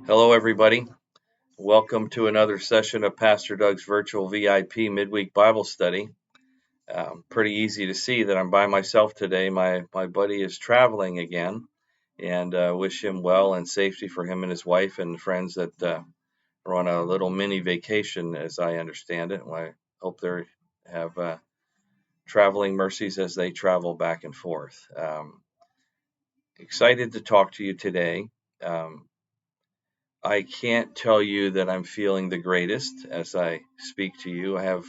Hello, everybody. Welcome to another session of Pastor Doug's virtual VIP midweek Bible study. Pretty easy to see that I'm by myself today. My buddy is traveling again, and wish him well and safety for him and his wife and friends that are on a little mini vacation, as I understand it. I hope they have traveling mercies as they travel back and forth. Excited to talk to you today. Um, I can't tell you that I'm feeling the greatest as I speak to you. I have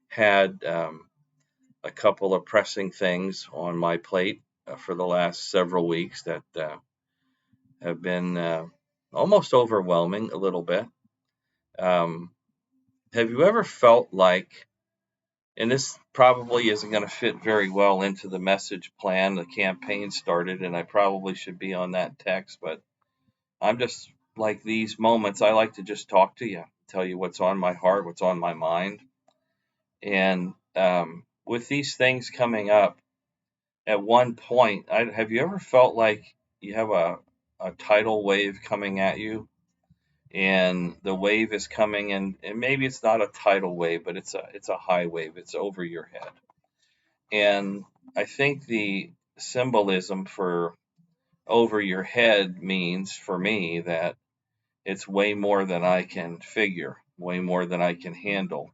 had a couple of pressing things on my plate for the last several weeks that have been almost overwhelming a little bit. Um, have you ever felt like, and this probably isn't going to fit very well into the message plan, the campaign started, and I probably should be on that text, but I'm just like these moments. I like to just talk to you, tell you what's on my heart, what's on my mind. And with these things coming up, at one point, have you ever felt like you have a tidal wave coming at you? And the wave is coming, and maybe it's not a tidal wave, but it's a high wave. It's over your head. And I think the symbolism for over your head means for me that it's way more than I can figure, way more than I can handle,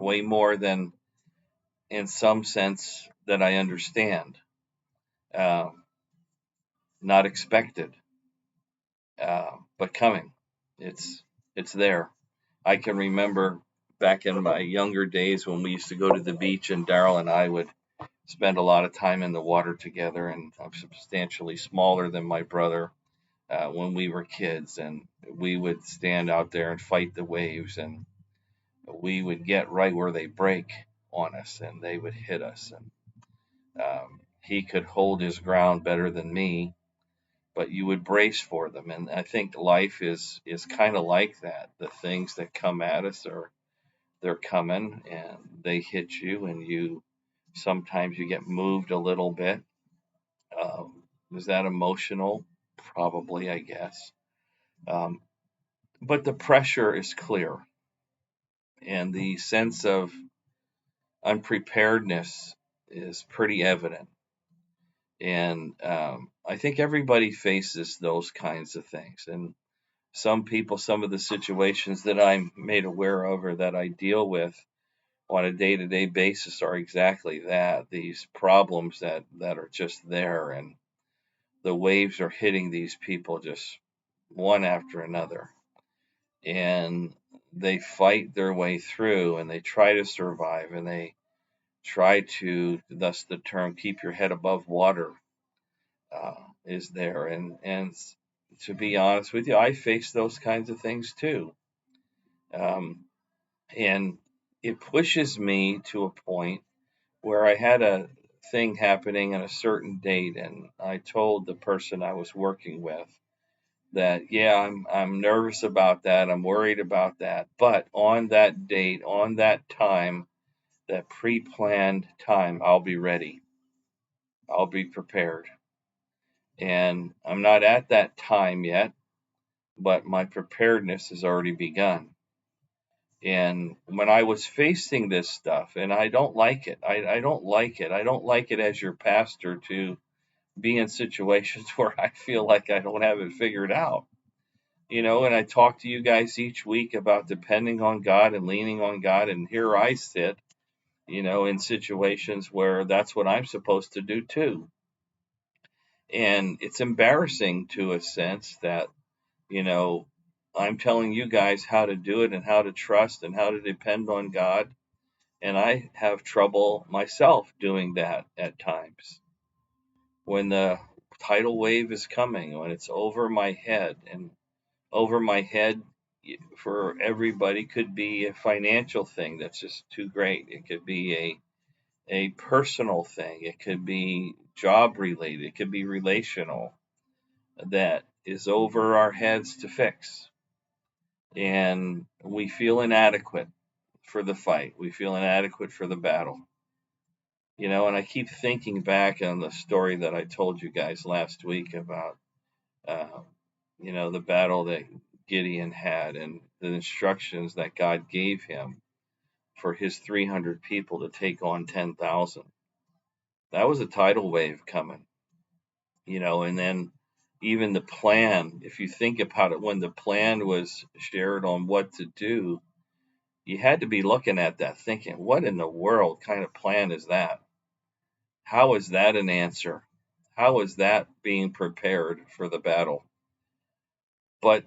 way more than, in some sense, that I understand. Um, Not expected, but coming. It's it's there. I can remember back in my younger days when we used to go to the beach, and Daryl and I would spend a lot of time in the water together. And I'm substantially smaller than my brother when we were kids, and we would stand out there and fight the waves, and we would get right where they break on us and they would hit us. And he could hold his ground better than me, but you would brace for them. And I think life is kind of like that. The things that come at us are they're coming and they hit you, and you sometimes you get moved a little bit. Is that emotional? Probably, I guess. Um, but the pressure is clear, and the sense of unpreparedness is pretty evident. And I think everybody faces those kinds of things. And some people, some of the situations that I'm made aware of or that I deal with on a day to day basis are exactly that, these problems that are just there. And the waves are hitting these people just one after another. And they fight their way through and they try to survive and they try to, thus the term, keep your head above water is there. And to be honest with you, I face those kinds of things too. Um, and it pushes me to a point where I had a thing happening on a certain date, and I told the person I was working with that, yeah, I'm nervous about that, I'm worried about that, but on that date, on that time, that pre-planned time, I'll be ready. I'll be prepared. And I'm not at that time yet, but my preparedness has already begun. And when I was facing this stuff, and I don't like it, I don't like it. I don't like it as your pastor to be in situations where I feel like I don't have it figured out. And I talk to you guys each week about depending on God and leaning on God. And here I sit, in situations where that's what I'm supposed to do too. And it's embarrassing to a sense that, you know, I'm telling you guys how to do it and how to trust and how to depend on God. And I have trouble myself doing that at times. When the tidal wave is coming, when it's over my head, and over my head for everybody could be a financial thing that's just too great. It could be a personal thing. It could be job related. It could be relational that is over our heads to fix. And we feel inadequate for the fight. We feel inadequate for the battle. And I keep thinking back on the story that I told you guys last week about, uh, the battle that Gideon had and the instructions that God gave him for his 300 people to take on 10,000. That was a tidal wave coming, and then even the plan, if you think about it, when the plan was shared on what to do, you had to be looking at that thinking, what in the world kind of plan is that? How is that an answer? How is that being prepared for the battle? But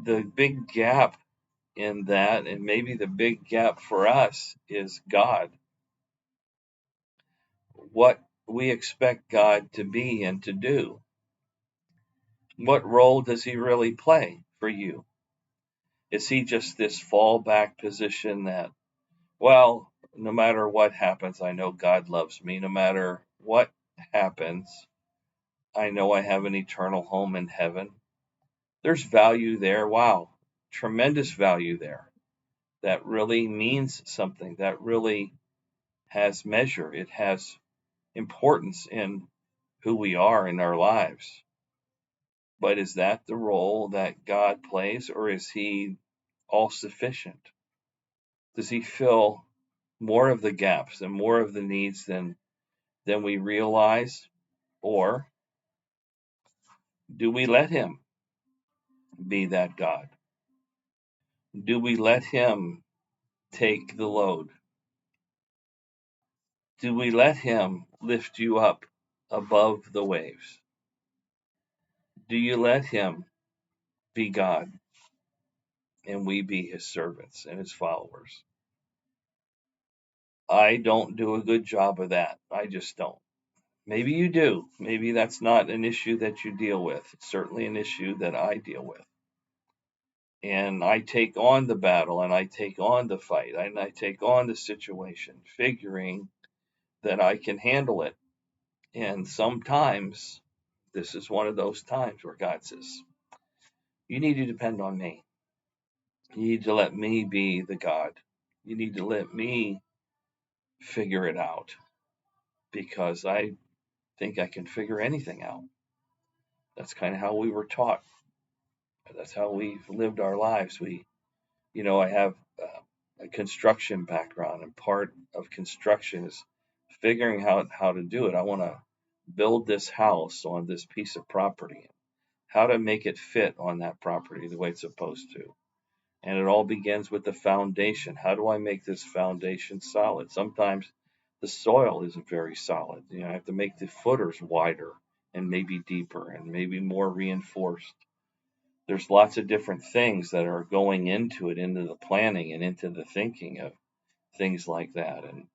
the big gap in that, and maybe the big gap for us, is God. What we expect God to be and to do. What role does he really play for you? Is he just this fallback position that, well, no matter what happens, I know God loves me. No matter what happens, I know I have an eternal home in heaven. There's value there. Wow. Tremendous value there. That really means something. That really has measure. It has importance in who we are in our lives. But is that the role that God plays, or is he all sufficient? Does he fill more of the gaps and more of the needs than we realize? Or do we let him be that God? Do we let him take the load? Do we let him lift you up above the waves? Do you let him be God and we be his servants and his followers? I don't do a good job of that. I just don't. Maybe you do. Maybe that's not an issue that you deal with. It's certainly an issue that I deal with. And I take on the battle and I take on the fight and I take on the situation, figuring that I can handle it. And sometimes this is one of those times where God says, you need to depend on me. You need to let me be the God. You need to let me figure it out because I think I can figure anything out. That's kind of how we were taught. That's how we've lived our lives. I have a construction background, and part of construction is figuring out how to do it. I want to build this house on this piece of property, how to make it fit on that property the way it's supposed to. And it all begins with the foundation. How do I make this foundation solid? Sometimes the soil isn't very solid. I have to make the footers wider and maybe deeper and maybe more reinforced. There's lots of different things that are going into it, into the planning and into the thinking of things like that. And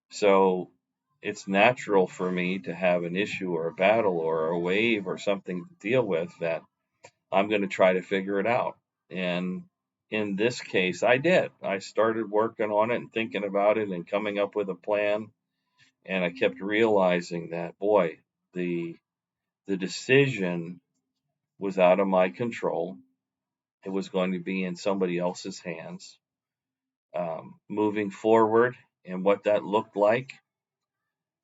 so it's natural for me to have an issue or a battle or a wave or something to deal with that I'm going to try to figure it out. And in this case, I did. I started working on it and thinking about it and coming up with a plan. And I kept realizing that, boy, the decision was out of my control. It was going to be in somebody else's hands. Moving forward and what that looked like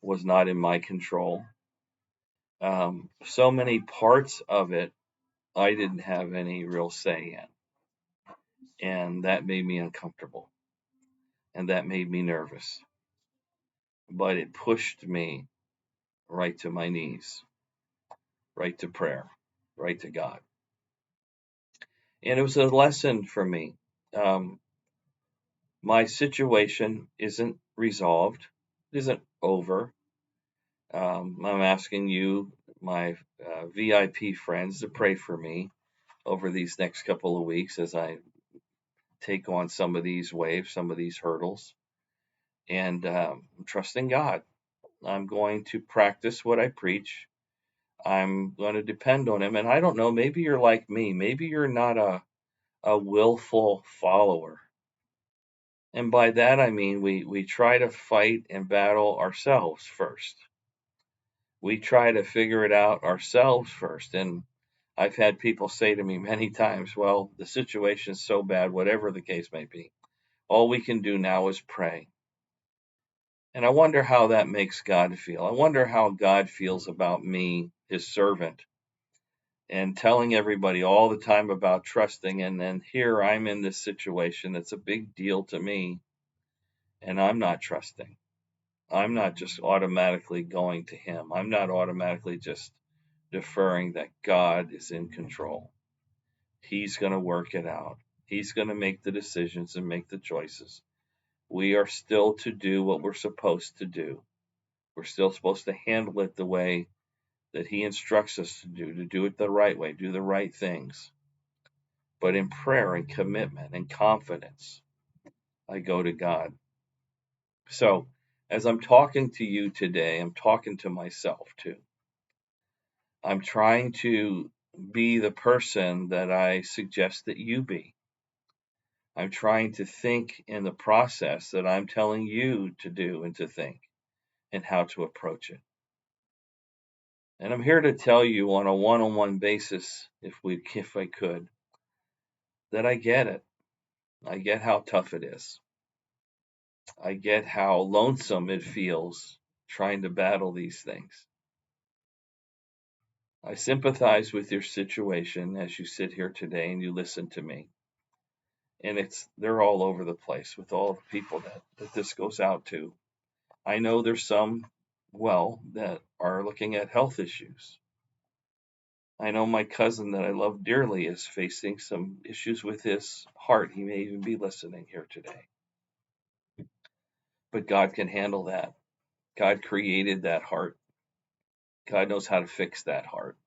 was not in my control. So many parts of it I didn't have any real say in. And that made me uncomfortable. And that made me nervous. But it pushed me right to my knees, right to prayer, right to God. And it was a lesson for me. My situation isn't resolved, isn't over. I'm asking you, my VIP friends, to pray for me over these next couple of weeks as I take on some of these waves, some of these hurdles. And I'm trusting God. I'm going to practice what I preach. I'm going to depend on him. And I don't know, maybe you're like me. Maybe you're not a willful follower. And by that, I mean we try to fight and battle ourselves first. We try to figure it out ourselves first. And I've had people say to me many times, well, the situation's so bad, whatever the case may be, all we can do now is pray. And I wonder how that makes God feel. I wonder how God feels about me, his servant, and telling everybody all the time about trusting. And then here I'm in this situation that's a big deal to me, and I'm not trusting. I'm not just automatically going to him. I'm not automatically just deferring that God is in control. He's going to work it out. He's going to make the decisions and make the choices. We are still to do what we're supposed to do. We're still supposed to handle it the way that he instructs us to do it the right way, do the right things. But in prayer and commitment and confidence, I go to God. So as I'm talking to you today, I'm talking to myself too. I'm trying to be the person that I suggest that you be. I'm trying to think in the process that I'm telling you to do and to think and how to approach it. And I'm here to tell you on a one-on-one basis, if I could, that I get it. I get how tough it is. I get how lonesome it feels trying to battle these things. I sympathize with your situation as you sit here today and you listen to me. And they're all over the place with all the people that this goes out to. I know there's some, that are looking at health issues. I know my cousin that I love dearly is facing some issues with his heart. He may even be listening here today. But God can handle that. God created that heart. God knows how to fix that heart.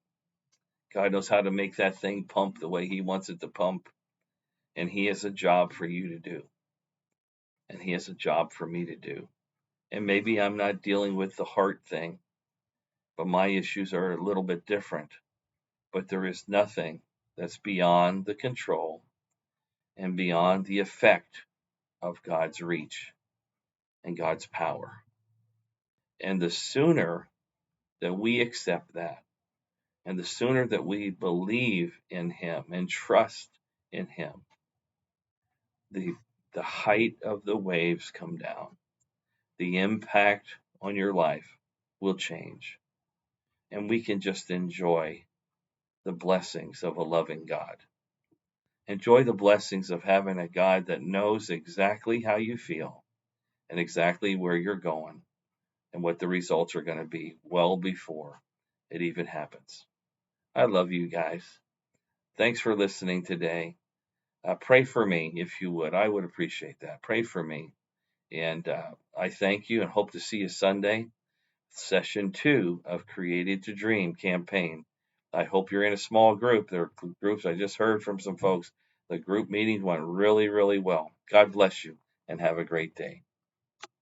God knows how to make that thing pump the way he wants it to pump. And he has a job for you to do. And he has a job for me to do. And maybe I'm not dealing with the heart thing, but my issues are a little bit different. But there is nothing that's beyond the control and beyond the effect of God's reach and God's power. And the sooner that we accept that, and the sooner that we believe in him and trust in him, the height of the waves come down. The impact on your life will change. And we can just enjoy the blessings of a loving God. Enjoy the blessings of having a God that knows exactly how you feel and exactly where you're going and what the results are going to be well before it even happens. I love you guys. Thanks for listening today. Pray for me if you would. I would appreciate that. Pray for me. And I thank you and hope to see you Sunday, session 2 of Created to Dream campaign. I hope you're in a small group. There are groups I just heard from some folks. The group meetings went really, really well. God bless you and have a great day.